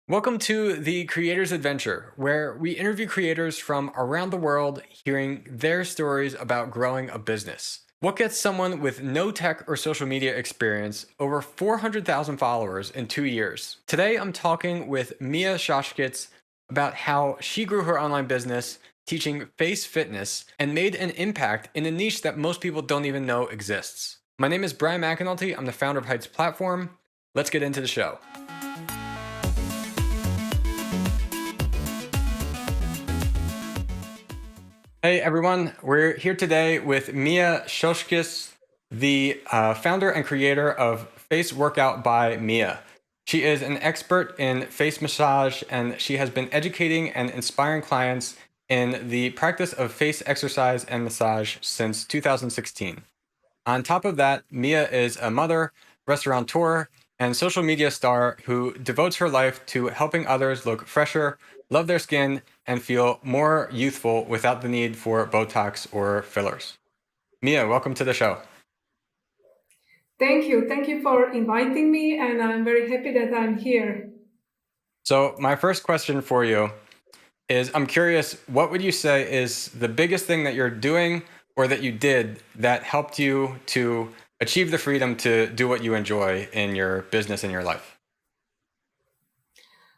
Welcome to the Creator's Adventure, where we interview creators from around the world, hearing their stories about growing a business. What gets someone with no tech or social media experience over 400,000 followers in 2 years? Today, I'm talking with Mia Soskic about how she grew her online business teaching face fitness and made an impact in a niche that most people don't even know exists. My name is Brian McAnulty. I'm the founder of Heights Platform. Let's get into the show. Hey everyone, we're here today with Mia Soskic, the founder and creator of FaceworkoutbyMia. She is an expert in face massage, and she has been educating and inspiring clients in the practice of face exercise and massage since 2016. On top of that, Mia is a mother, restaurateur, and social media star who devotes her life to helping others look fresher, love their skin, and feel more youthful without the need for Botox or fillers. Mia, welcome to the show. Thank you. Thank you for inviting me, and I'm very happy that I'm here. So my first question for you is, I'm curious, what would you say is the biggest thing that you're doing or that you did that helped you to achieve the freedom to do what you enjoy in your business and your life?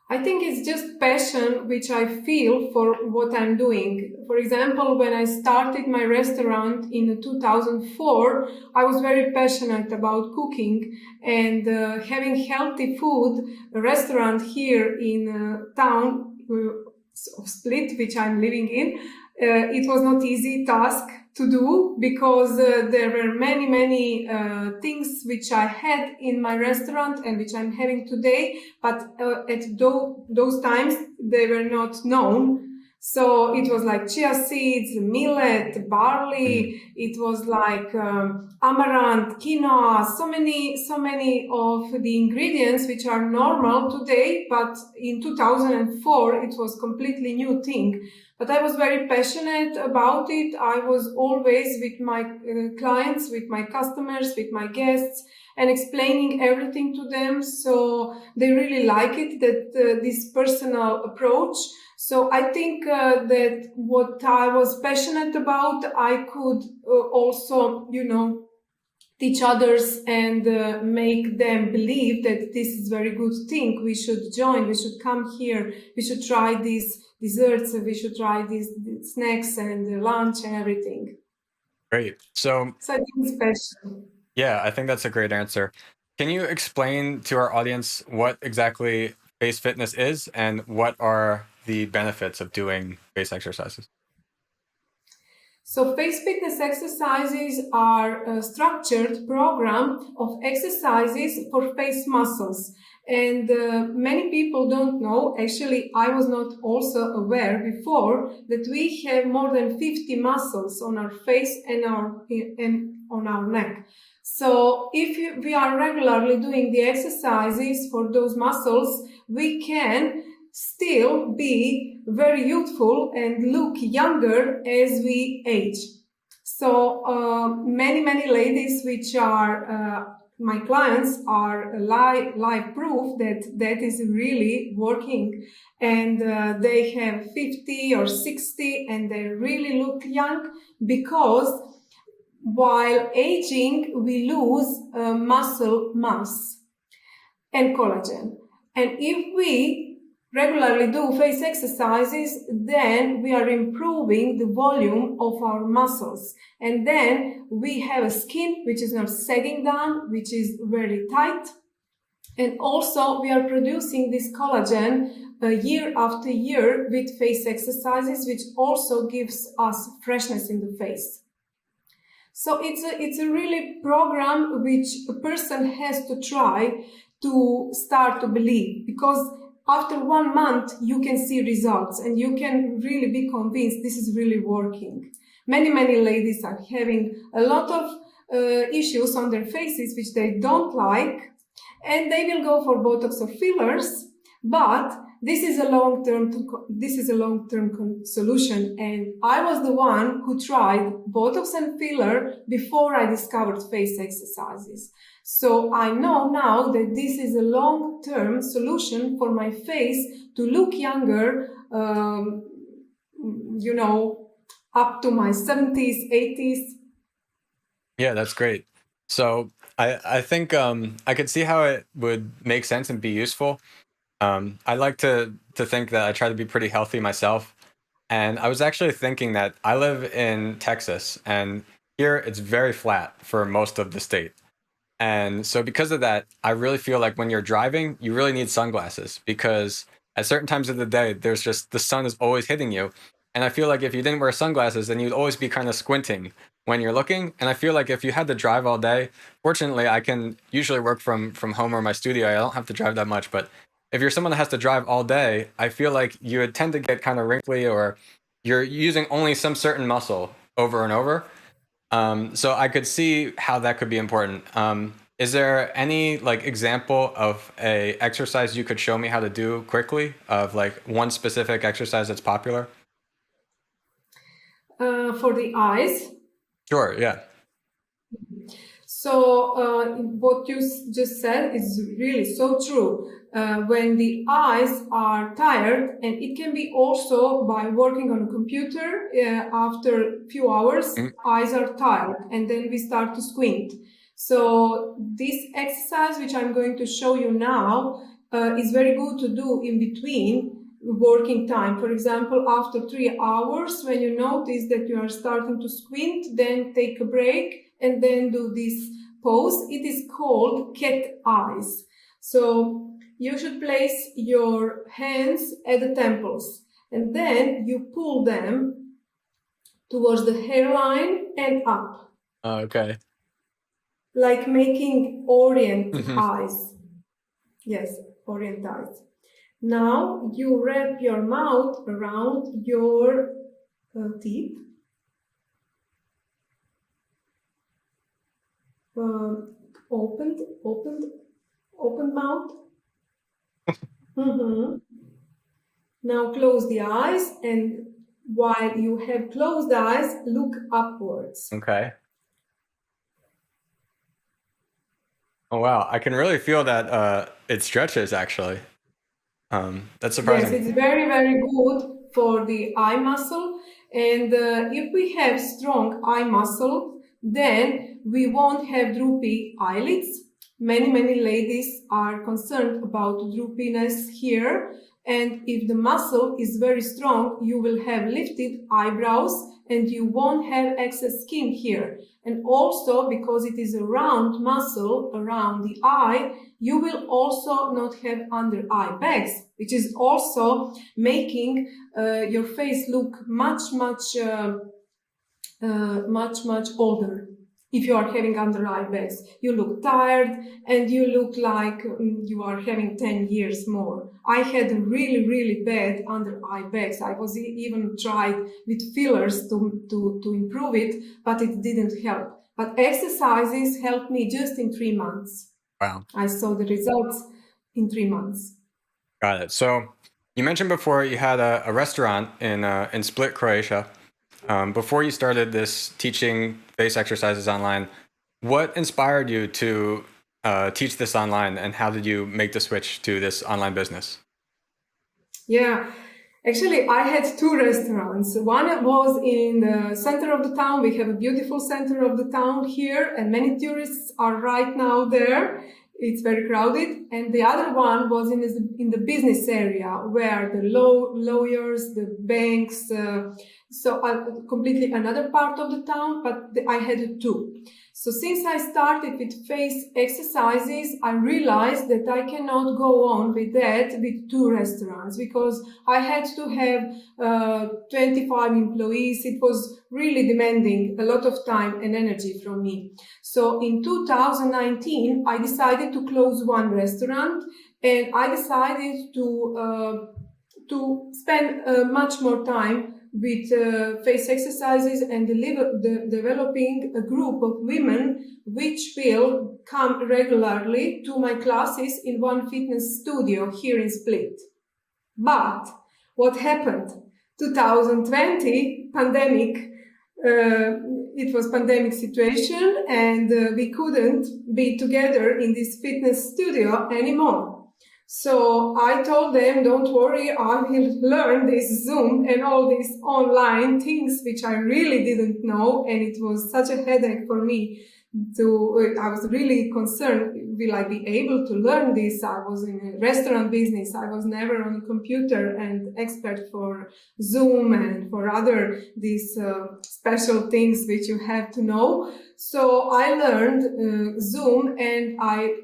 I think it's just passion which I feel for what I'm doing. For example, when I started my restaurant in 2004, I was very passionate about cooking and having healthy food. A restaurant here in town of Split, which I'm living in, it was not easy task to do because there were many things which I had in my restaurant and which I'm having today, but at those times they were not known. So it was like chia seeds, millet, barley. It was like amaranth, quinoa. So many of the ingredients which are normal today, but in 2004 it was completely new thing. But I was very passionate about it. I was always with my clients, with my customers, with my guests, and explaining everything to them. So they really like it, that this personal approach. So I think that what I was passionate about, I could also, teach others and make them believe that this is a very good thing. We should join, we should come here, we should try these desserts, we should try these snacks and lunch and everything. Great. So I think it's passion. yeah, I think that's a great answer. Can you explain to our audience what exactly face fitness is and what are the benefits of doing face exercises? So face fitness exercises are a structured program of exercises for face muscles. And many people don't know, actually I was not also aware before, that we have more than 50 muscles on our face and on our neck. So if we are regularly doing the exercises for those muscles, we can still be very youthful and look younger as we age. So many ladies which are my clients are live proof that that is really working, and they have 50 or 60 and they really look young, because while aging we lose muscle mass and collagen. And if we regularly do face exercises, then we are improving the volume of our muscles. And then we have a skin which is not sagging down, which is very tight. And also we are producing this collagen year after year with face exercises, which also gives us freshness in the face. So it's a really program which a person has to try to start to believe, because after 1 month you can see results and you can really be convinced this is really working. Many ladies are having a lot of issues on their faces which they don't like, and they will go for Botox or fillers, but this is a long-term solution, and I was the one who tried Botox and filler before I discovered face exercises. So I know now that this is a long-term solution for my face to look younger, up to my 70s, 80s. Yeah, that's great. So I think I could see how it would make sense and be useful. I like to think that I try to be pretty healthy myself. And I was actually thinking that I live in Texas, and here it's very flat for most of the state. And so because of that, I really feel like when you're driving, you really need sunglasses because at certain times of the day, there's just the sun is always hitting you. And I feel like if you didn't wear sunglasses, then you'd always be kind of squinting when you're looking. And I feel like if you had to drive all day, fortunately, I can usually work from home or my studio. I don't have to drive that much. But if you're someone that has to drive all day, I feel like you would tend to get kind of wrinkly or you're using only some certain muscle over and over. So I could see how that could be important. Is there any like example of a exercise you could show me how to do quickly of like one specific exercise that's popular? For the eyes. Sure, yeah. So what you just said is really so true. When the eyes are tired, and it can be also by working on a computer, after a few hours, eyes are tired, and then we start to squint. So this exercise, which I'm going to show you now, is very good to do in between working time. For example, after 3 hours, when you notice that you are starting to squint, then take a break and then do this pose. It is called cat eyes. So you should place your hands at the temples, and then you pull them towards the hairline and up. Okay. Like making orient eyes. Yes, orient eyes. Now you wrap your mouth around your teeth. Open mouth. Now close the eyes, and while you have closed eyes, look upwards. Okay. Oh wow, I can really feel that it stretches actually. That's surprising. Yes, it's very, very good for the eye muscle. And if we have strong eye muscle, then we won't have droopy eyelids. Many ladies are concerned about droopiness here. And if the muscle is very strong, you will have lifted eyebrows and you won't have excess skin here. And also, because it is a round muscle around the eye, you will also not have under eye bags, which is also making your face look much older. If you are having under eye bags, you look tired and you look like you are having 10 years more. I had really bad under eye bags. I was even tried with fillers to improve it, but it didn't help. But exercises helped me just in 3 months. Wow. I saw the results in 3 months. Got it. So you mentioned before you had a restaurant in Split, Croatia. Before you started this teaching face exercises online, what inspired you to teach this online, and how did you make the switch to this online business? Yeah, actually, I had 2 restaurants. One was in the center of the town. We have a beautiful center of the town here, and many tourists are right now there. It's very crowded. And the other one was in the business area, where the lawyers, the banks, so completely another part of the town, but I had 2. So since I started with face exercises, I realized that I cannot go on with that with 2 restaurants, because I had to have 25 employees. It was really demanding a lot of time and energy from me. So in 2019, I decided to close 1 restaurant, and I decided to spend much more time with face exercises and developing a group of women which will come regularly to my classes in one fitness studio here in Split. But what happened? 2020 pandemic. It was pandemic situation, and we couldn't be together in this fitness studio anymore. So I told them, don't worry, I will learn this Zoom and all these online things, which I really didn't know. And it was such a headache for me I was really concerned, will I be able to learn this? I was in a restaurant business. I was never on a computer and expert for Zoom and for other these special things which you have to know. So I learned Zoom, and I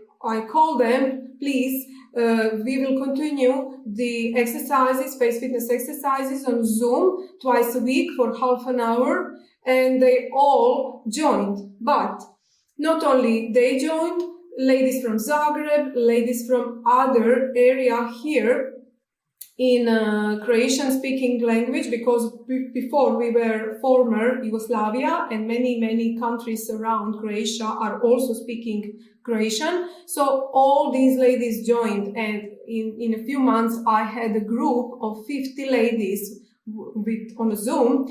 called them, please, we will continue the exercises, face fitness exercises on Zoom twice a week for half an hour. And they all joined. But not only they joined, ladies from Zagreb, ladies from other area here in Croatian speaking language, because before we were former Yugoslavia, and many countries around Croatia are also speaking Croatian. So all these ladies joined, and in a few months I had a group of 50 ladies on a Zoom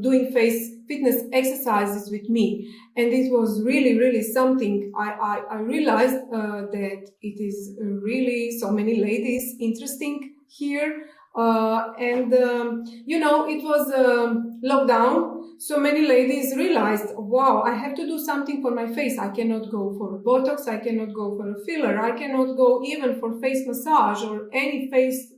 doing face fitness exercises with me. And it was really something. I realized that it is really so many ladies interesting here. It was lockdown. So many ladies realized, wow, I have to do something for my face. I cannot go for Botox. I cannot go for a filler. I cannot go even for face massage or any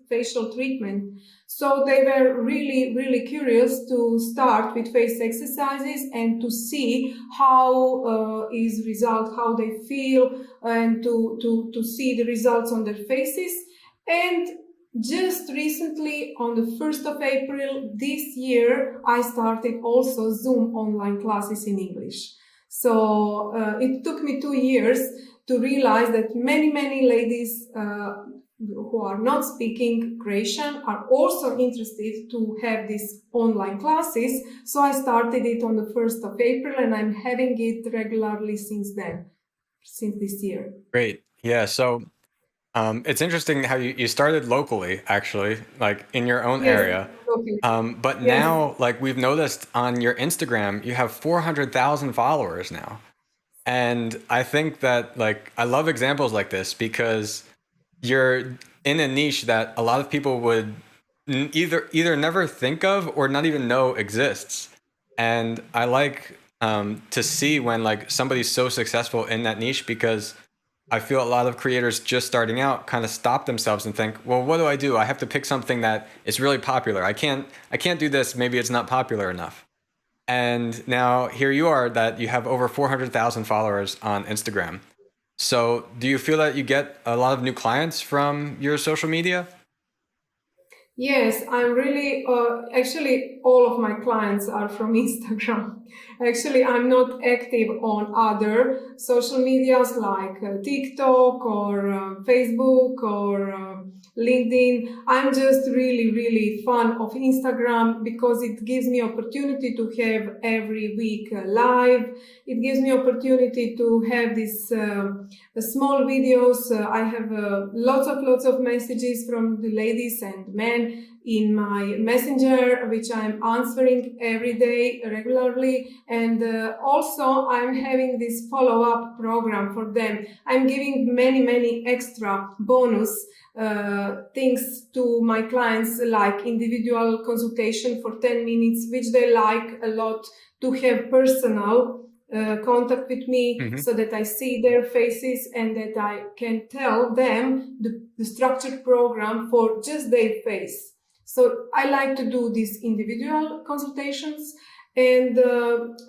facial treatment. So they were really curious to start with face exercises and to see how is result, how they feel, and to see the results on their faces. And just recently, on the 1st of April this year, I started also Zoom online classes in English. So it took me 2 years to realize that many ladies who are not speaking Croatian are also interested to have these online classes. So I started it on the 1st of April, and I'm having it regularly since this year. Great. Yeah. So it's interesting how you started locally, actually, like in your own area. But Yes. now, like we've noticed on your Instagram, you have 400,000 followers now. And I think that like, I love examples like this because you're in a niche that a lot of people would either never think of or not even know exists. And I like to see when like somebody's so successful in that niche, because I feel a lot of creators just starting out kind of stop themselves and think, well, what do? I have to pick something that is really popular. I can't do this. Maybe it's not popular enough. And now here you are, that you have over 400,000 followers on Instagram. So do you feel that you get a lot of new clients from your social media? Yes, I'm really, actually, all of my clients are from Instagram. Actually, I'm not active on other social medias like TikTok or Facebook or LinkedIn. I'm just really fan of Instagram because it gives me opportunity to have every week live. It gives me opportunity to have these small videos. I have lots of messages from the ladies and men in my messenger, which I'm answering every day regularly. And also I'm having this follow-up program for them. I'm giving many extra bonus things to my clients, like individual consultation for 10 minutes, which they like a lot, to have personal contact with me, so that I see their faces and that I can tell them the structured program for just their face. So I like to do these individual consultations, and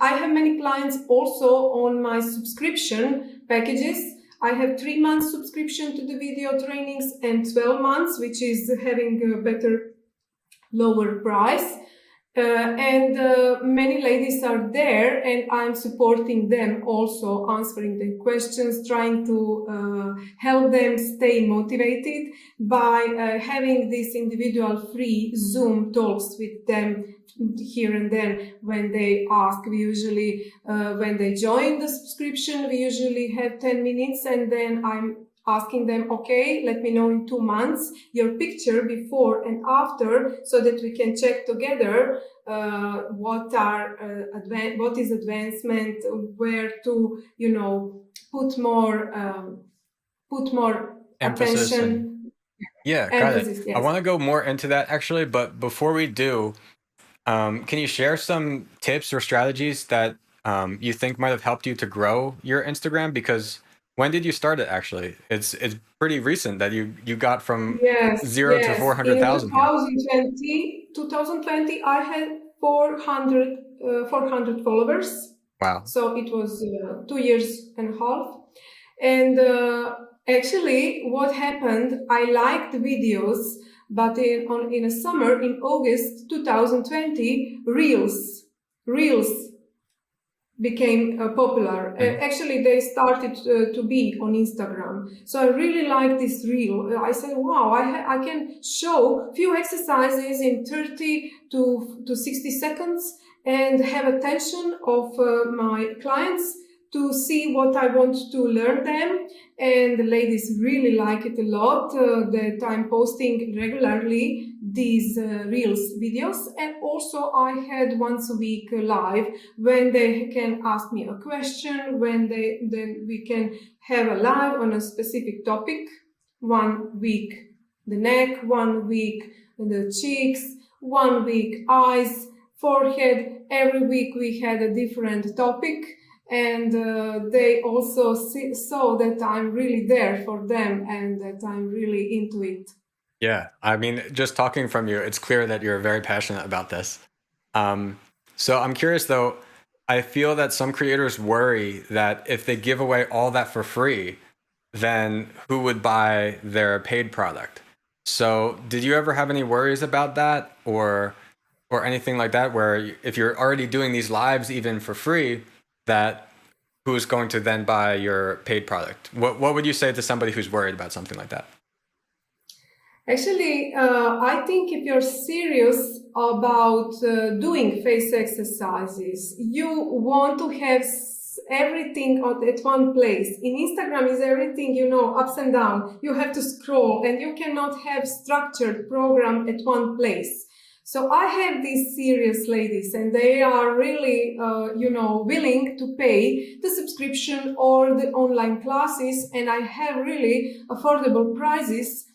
I have many clients also on my subscription packages. I have 3 months subscription to the video trainings and 12 months, which is having a better, lower price. Many ladies are there, and I'm supporting them, also answering their questions, trying to help them stay motivated by having these individual free Zoom talks with them here and then when they ask. We usually, when they join the subscription, we usually have 10 minutes, and then I'm asking them, okay, let me know in 2 months your picture before and after, so that we can check together what is advancement, where to, put more Emphasis and attention, yeah, got it. emphasis. I Yes. want to go more into that actually, but before we do, can you share some tips or strategies that you think might have helped you to grow your Instagram? Because when did you start it actually? It's pretty recent that you got from Yes, 0 to yes. In 400,000 here. 2020, I had 400 followers. Wow. So it was 2 years and a half. And actually, what happened, I liked the videos, but in a summer, in August 2020, Reels became popular. Mhm. Actually, they started to be on Instagram. So I really like this reel. I said, wow, I can show few exercises in 30 to 60 seconds and have attention of my clients to see what I want to learn them. And the ladies really like it a lot, that I'm posting regularly these Reels videos. And also I had once a week live when they can ask me a question, then we can have a live on a specific topic. 1 week the neck, 1 week the cheeks, 1 week eyes, forehead. Every week we had a different topic, and they also saw that I'm really there for them and that I'm really into it. Yeah, I mean, just talking from you, it's clear that you're very passionate about this. Um, so I'm curious though, I feel that some creators worry that if they give away all that for free, then who would buy their paid product? So did you ever have any worries about that or anything like that where if you're already doing these lives even for free, that who's going to then buy your paid product? What would you say to somebody who's worried about something like that? Actually, I think if you're serious about doing face exercises, you want to have everything at one place. In Instagram is everything, ups and down. You have to scroll and you cannot have structured program at one place. So I have these serious ladies and they are really, willing to pay the subscription or the online classes. And I have really affordable prices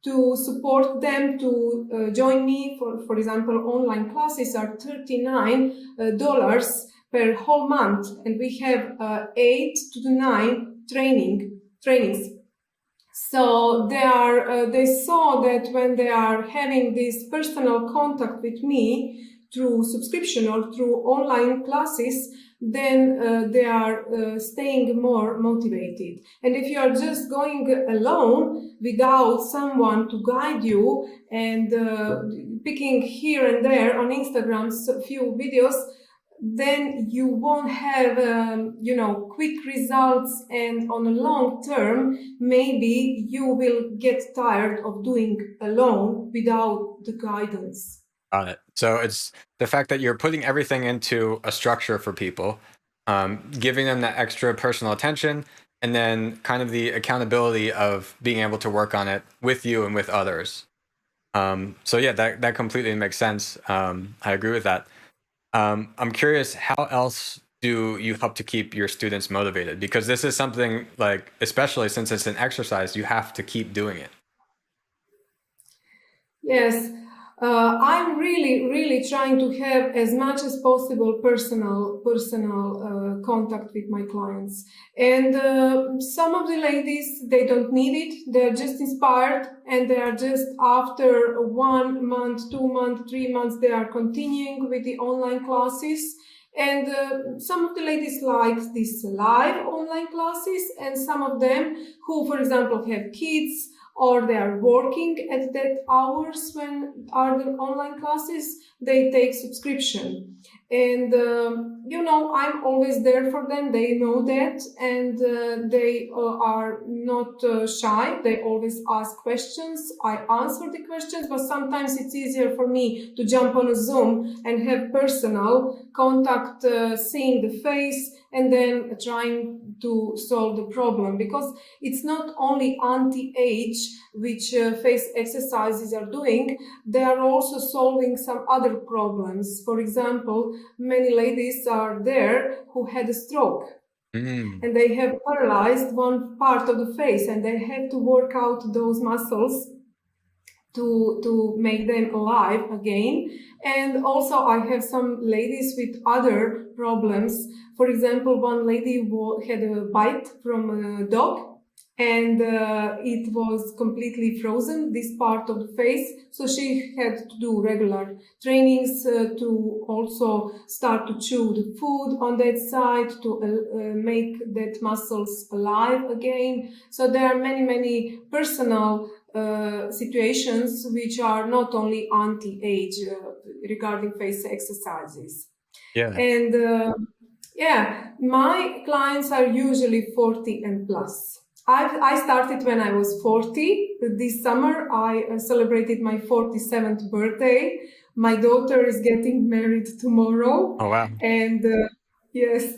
to support them to join me. For example, online classes are $39 per whole month, and we have 8 to 9 trainings. So they saw that when they are having this personal contact with me through subscription or through online classes, then they are staying more motivated. And if you are just going alone without someone to guide you and picking here and there on Instagram a few videos, then you won't have quick results, and on a long term maybe you will get tired of doing alone without the guidance. Got it. So it's the fact that you're putting everything into a structure for people, giving them that extra personal attention, and then kind of the accountability of being able to work on it with you and with others. So yeah, that completely makes sense. I agree with that. I'm curious, how else do you help to keep your students motivated? Because this is something like, especially since it's an exercise, you have to keep doing it. Yes, I'm really trying to have as much as possible personal contact with my clients. And some of the ladies, they don't need it. They're just inspired, and they are just after 1 month, 2 months, 3 months, they are continuing with the online classes. And some of the ladies like these live online classes, and some of them who, for example, have kids or they are working at that hours when are the online classes, they take subscription. And I'm always there for them. They know that, and they are not shy. They always ask questions. I answer the questions, but sometimes it's easier for me to jump on a Zoom and have personal contact, seeing the face, and then trying to solve the problem, because it's not only anti-age which face exercises are doing, they are also solving some other problems. For example, many ladies are there who had a stroke. And they have paralyzed one part of the face, and they have to work out those muscles to make them alive again. And also I have some ladies with other problems. For example, one lady had a bite from a dog, and it was completely frozen, this part of the face. So she had to do regular trainings to also start to chew the food on that side, to make that muscles alive again. So there are many personal situations which are not only anti-age regarding face exercises. Yeah. And my clients are usually 40 and plus. I started when I was 40. This summer, I celebrated my 47th birthday. My daughter is getting married tomorrow. Oh, wow. And yes,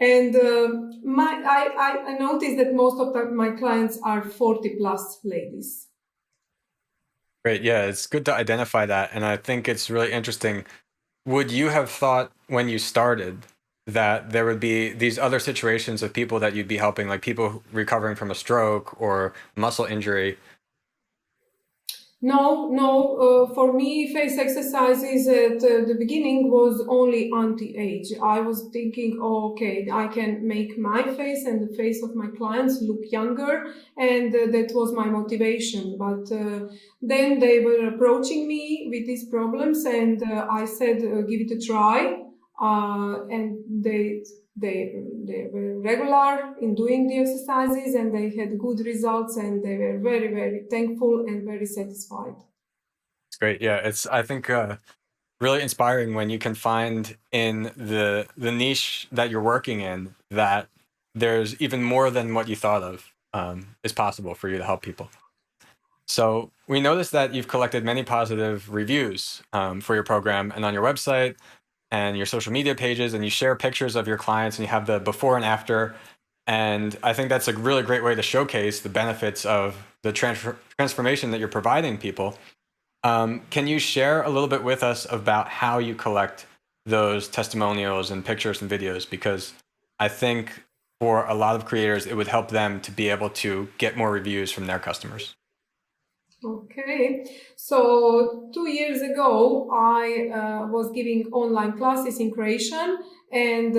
and I noticed that most of my clients are 40 plus ladies. Great. Yeah, it's good to identify that. And I think it's really interesting. Would you have thought when you started that there would be these other situations of people that you'd be helping, like people recovering from a stroke or muscle injury? No. For me, face exercises at the beginning was only anti-age. I was thinking, okay, I can make my face and the face of my clients look younger, and that was my motivation. But then they were approaching me with these problems, and I said, give it a try. And they were regular in doing the exercises, and they had good results, and they were very thankful and very satisfied. It's great. Yeah, it's, I think, really inspiring when you can find in the niche that you're working in that there's even more than what you thought of is possible for you to help people. So we noticed that you've collected many positive reviews for your program and on your website and your social media pages, and you share pictures of your clients and you have the before and after. And I think that's a really great way to showcase the benefits of the transformation that you're providing people. Can you share a little bit with us about how you collect those testimonials and pictures and videos? Because I think for a lot of creators, it would help them to be able to get more reviews from their customers. Okay, so 2 years ago, I was giving online classes in Croatian, and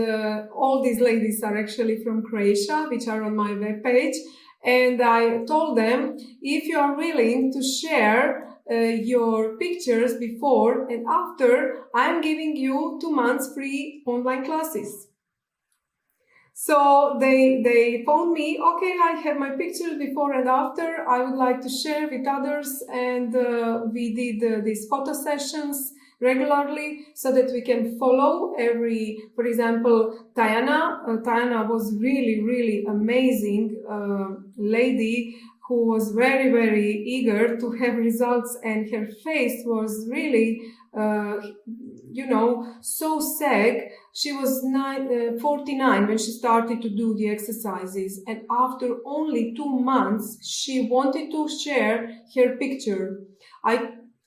all these ladies are actually from Croatia, which are on my webpage. And I told them, if you are willing to share your pictures before and after, I'm giving you 2 months free online classes. So they phoned me, okay, I have my pictures before and after, I would like to share with others, and we did these photo sessions regularly so that we can follow for example, Tajana was really amazing lady who was very eager to have results, and her face was really so sad. She was 49 when she started to do the exercises, and after only 2 months, she wanted to share her picture.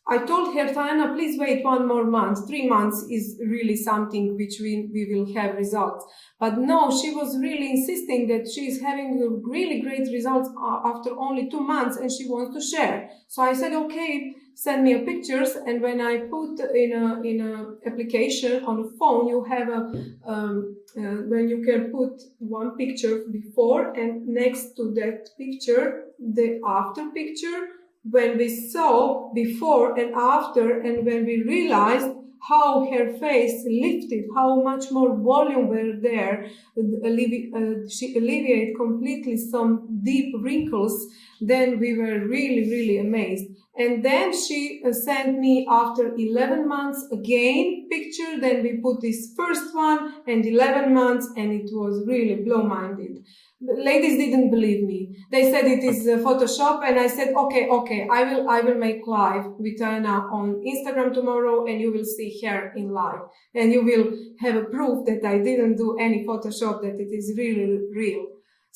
I told her, Tajana, please wait 1 more month. 3 months is really something which we will have results. But no, she was really insisting that she is having really great results after only 2 months, and she wants to share. So I said, okay, send me pictures. And when I put in a application on the phone, you have when you can put one picture before, and next to that picture, the after picture. When we saw before and after, and when we realized how her face lifted, how much more volume were there, she alleviated completely some deep wrinkles, then we were really amazed. And then she sent me after 11 months again picture, then we put this first one and 11 months, and it was really blow-minded. The ladies didn't believe me. They said it is Photoshop, and I said, okay, I will make live with Anna on Instagram tomorrow, and you will see her in live. And you will have a proof that I didn't do any Photoshop, that it is really real.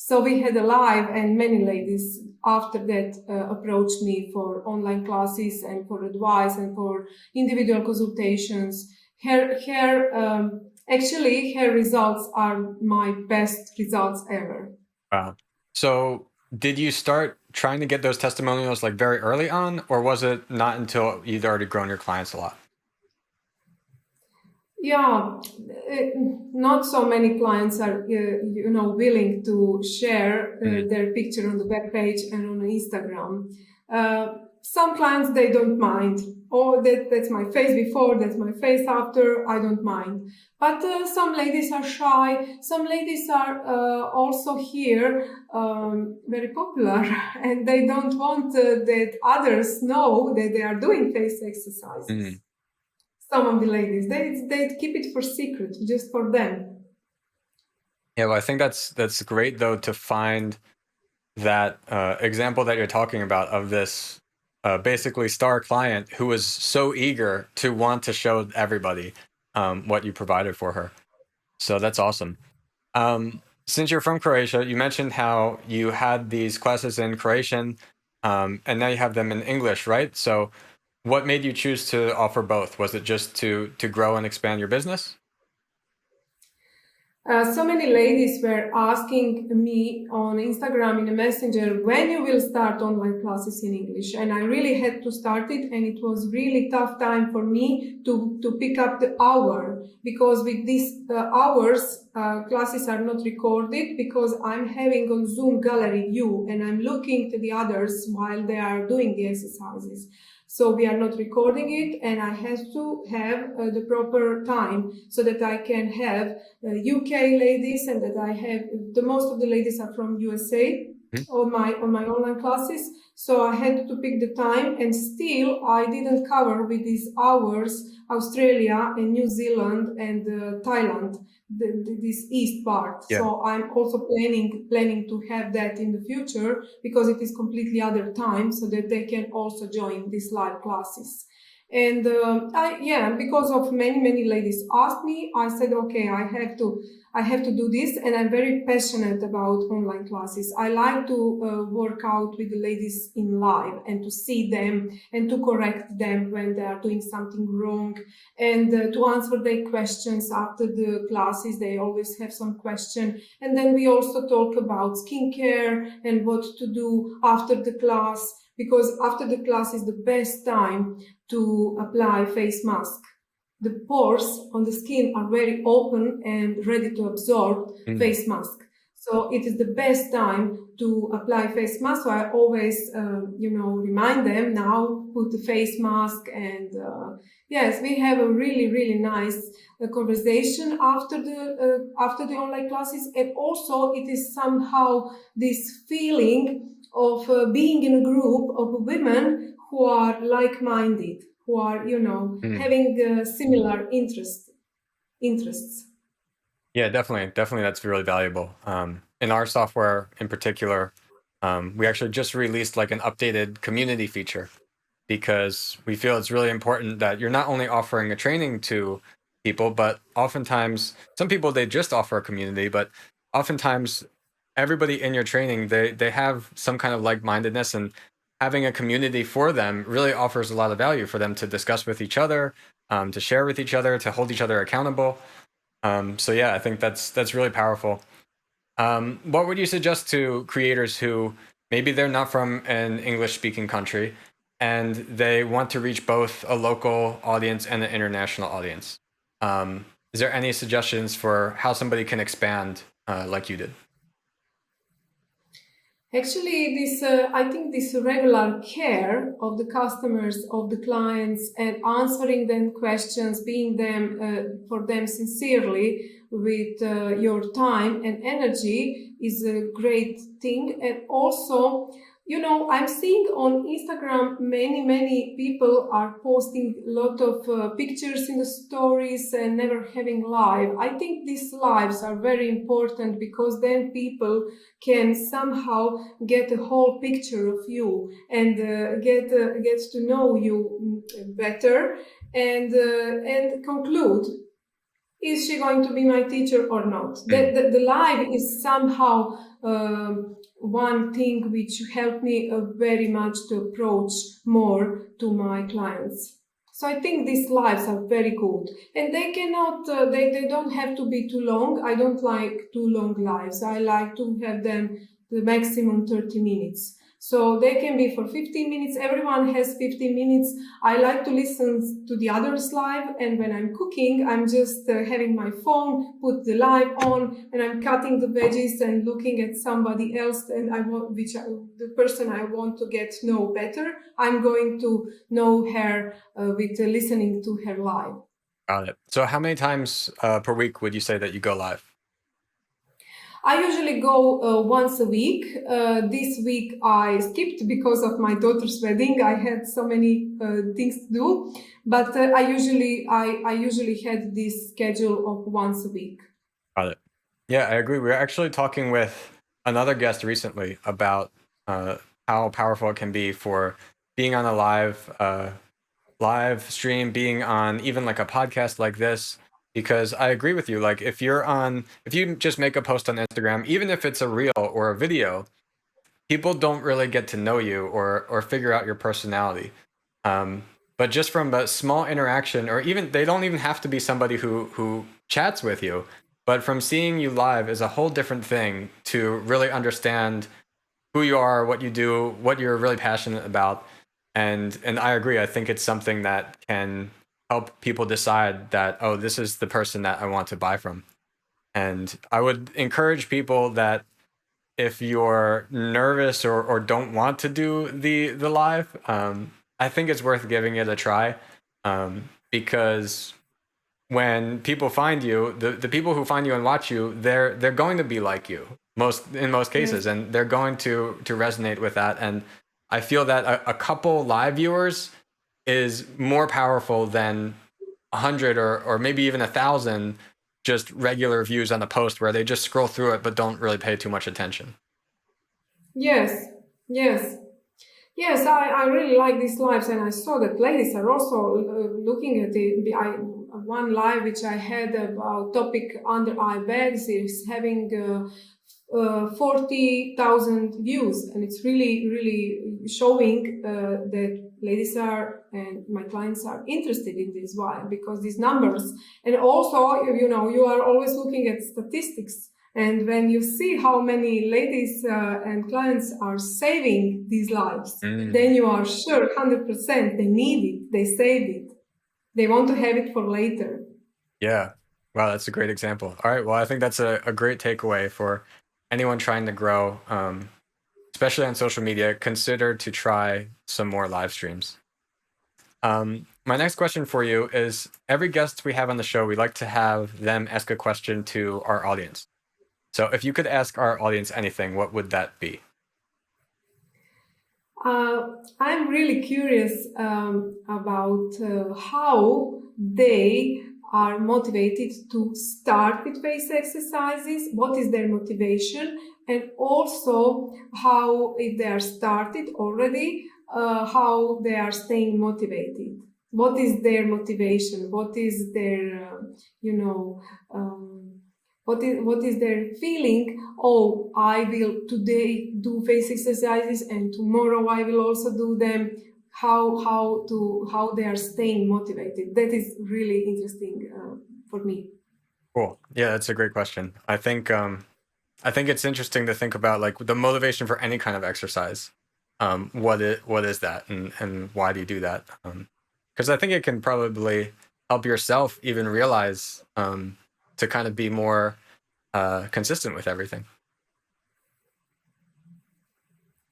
So we had a live, and many ladies after that approached me for online classes and for advice and for individual consultations. Actually, her results are my best results ever. Wow. So did you start trying to get those testimonials like very early on, or was it not until you'd already grown your clients a lot? Yeah, not so many clients are, willing to share their picture on the web page and on Instagram. Some clients, they don't mind. Oh, that's my face before, that's my face after, I don't mind. But some ladies are shy. Some ladies are also here very popular, and they don't want that others know that they are doing face exercises. Some of the ladies, they keep it for secret, just for them. Yeah, well, I think that's great though to find that example that you're talking about of this basically star client who was so eager to want to show everybody what you provided for her. So that's awesome. Since you're from Croatia, you mentioned how you had these classes in Croatian, and now you have them in English, right? So what made you choose to offer both? Was it just to grow and expand your business? So many ladies were asking me on Instagram in a messenger when you will start online classes in English, and I really had to start it, and it was really tough time for me to pick up the hour, because with these hours classes are not recorded, because I'm having on Zoom gallery view and I'm looking to the others while they are doing the exercises. So we are not recording it, and I have to have the proper time so that I can have UK ladies, and that I have the most of the ladies are from USA on my online classes. So I had to pick the time, and still I didn't cover with these hours Australia and New Zealand and Thailand, this east part. Yeah. So I'm also planning to have that in the future, because it is completely other time, so that they can also join these live classes. And because of many ladies asked me, I said, okay, I have to do this, and I'm very passionate about online classes. I like to work out with the ladies in live and to see them and to correct them when they are doing something wrong, and to answer their questions after the classes. They always have some question, and then we also talk about skincare and what to do after the class, because after the class is the best time to apply face mask. The pores on the skin are very open and ready to absorb face mask. So it is the best time to apply face mask. So I always, remind them now, put the face mask. And yes, we have a really nice conversation after the online classes. And also it is somehow this feeling of being in a group of women who are like-minded, who are, having similar interests. Yeah, definitely that's really valuable. In our software in particular, we actually just released like an updated community feature, because we feel it's really important that you're not only offering a training to people, but oftentimes some people, they just offer a community, but oftentimes everybody in your training, they have some kind of like-mindedness, and having a community for them really offers a lot of value for them to discuss with each other, to share with each other, to hold each other accountable. So yeah, I think that's really powerful. What would you suggest to creators who maybe they're not from an English-speaking country and they want to reach both a local audience and an international audience? Is there any suggestions for how somebody can expand like you did? Actually, I think this regular care of the customers, of the clients, and answering them questions, being them for them sincerely with your time and energy is a great thing. And also, I'm seeing on Instagram many people are posting a lot of pictures in the stories and never having live. I think these lives are very important, because then people can somehow get a whole picture of you and get to know you better, and conclude is she going to be my teacher or not? The live is somehow one thing which helped me very much to approach more to my clients. So I think these lives are very good, and they cannot, they don't have to be too long. I don't like too long lives. I like to have them the maximum 30 minutes. So they can be for 15 minutes. Everyone has 15 minutes. I like to listen to the others live, and when I'm cooking, I'm just having my phone, put the live on, and I'm cutting the veggies and looking at somebody else, and the person I want to get to know better. I'm going to know her with listening to her live. Got it. So how many times per week would you say that you go live? I usually go once a week. This week I skipped because of my daughter's wedding. I had so many things to do, but I usually had this schedule of once a week. Got it. Yeah, I agree. We were actually talking with another guest recently about how powerful it can be for being on a live stream, being on even like a podcast like this. Because I agree with you. Like if you just make a post on Instagram, even if it's a reel or a video, people don't really get to know you or figure out your personality. But just from a small interaction, or even they don't even have to be somebody who chats with you, but from seeing you live is a whole different thing to really understand who you are, what you do, what you're really passionate about. And I agree. I think it's something that can help people decide that, oh, this is the person that I want to buy from. And I would encourage people that if you're nervous or don't want to do the live, I think it's worth giving it a try, because when people find you, the people who find you and watch you, they're going to be like you in most cases, and they're going to resonate with that. And I feel that a couple live viewers is more powerful than 100 or maybe even 1,000 just regular views on a post where they just scroll through it but don't really pay too much attention. Yes, yes. Yes, I really like these lives, and I saw that ladies are also looking at it. One live which I had about topic under eye bags is having 40,000 views, and it's really showing that ladies are and my clients are interested in this. Why? Because these numbers, and also you are always looking at statistics. And when you see how many ladies and clients are saving these lives, then you are sure 100% they need it, they save it, they want to have it for later. Yeah. Wow, that's a great example. All right. Well, I think that's a great takeaway for anyone trying to grow, especially on social media. Consider to try some more live streams. My next question for you is, every guest we have on the show, we like to have them ask a question to our audience. So if you could ask our audience anything, what would that be? I'm really curious about how they are motivated to start with face exercises, what is their motivation, and also how, if they are started already, how they are staying motivated. What is their motivation? What is their, what is their feeling? Oh, I will today do face exercises, and tomorrow I will also do them. How they are staying motivated? That is really interesting for me. Cool. Yeah, that's a great question. I think it's interesting to think about like the motivation for any kind of exercise. What is that, and why do you do that? Because I think it can probably help yourself even realize to kind of be more consistent with everything.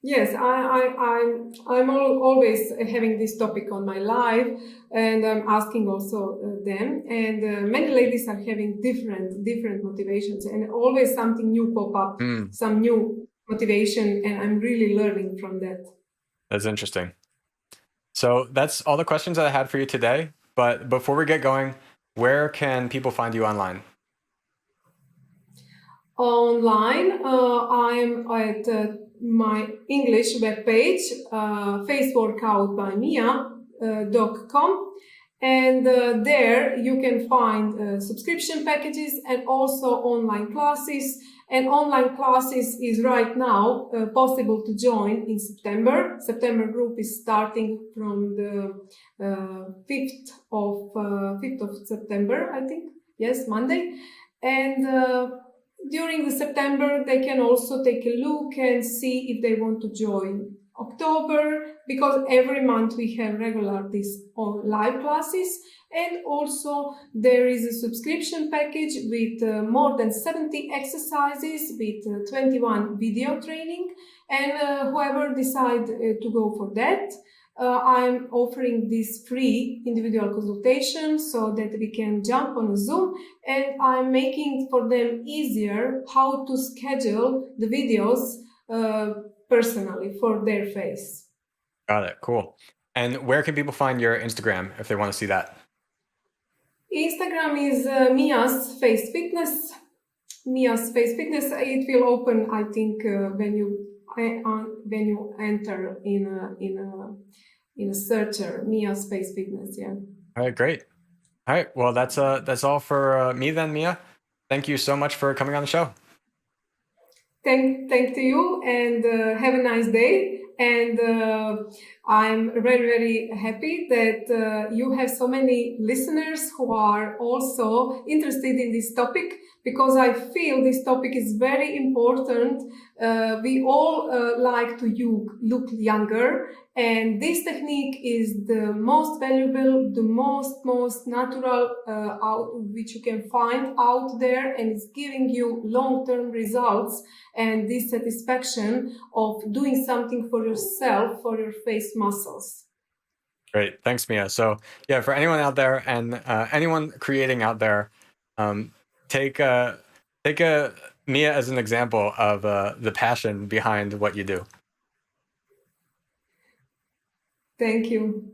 Yes, I'm always having this topic on my live, and I'm asking also them. And many ladies are having different motivations, and always something new pop up, some new motivation, and I'm really learning from that. That's interesting. So that's all the questions that I had for you today. But before we get going, where can people find you online? Online, I'm at my English webpage, FaceworkoutbyMia.com, And there you can find subscription packages and also online classes. And online classes is right now possible to join in September. September group is starting from the 5th of September, I think. Yes, Monday. And during the September, they can also take a look and see if they want to join October, because every month we have regular these live classes, and also there is a subscription package with more than 70 exercises with 21 video training, and whoever decide to go for that, I'm offering this free individual consultation so that we can jump on a Zoom, and I'm making for them easier how to schedule the videos personally for their face. Got it. Cool. And where can people find your Instagram if they want to see that? Instagram is Mia's Face Fitness. Mia's Face Fitness. It will open, I think, when you enter in a searcher, Mia's Face Fitness. Yeah. All right. Great. All right. Well, that's all for me then, Mia. Thank you so much for coming on the show. Thank to you, and have a nice day. And I'm very, very happy that you have so many listeners who are also interested in this topic, because I feel this topic is very important. We all like to look younger, and this technique is the most valuable, the most natural which you can find out there, and it's giving you long-term results and this satisfaction of doing something for yourself, for your face muscles. Great. Thanks, Mia. So yeah, for anyone out there and anyone creating out there, take Mia as an example of the passion behind what you do. Thank you.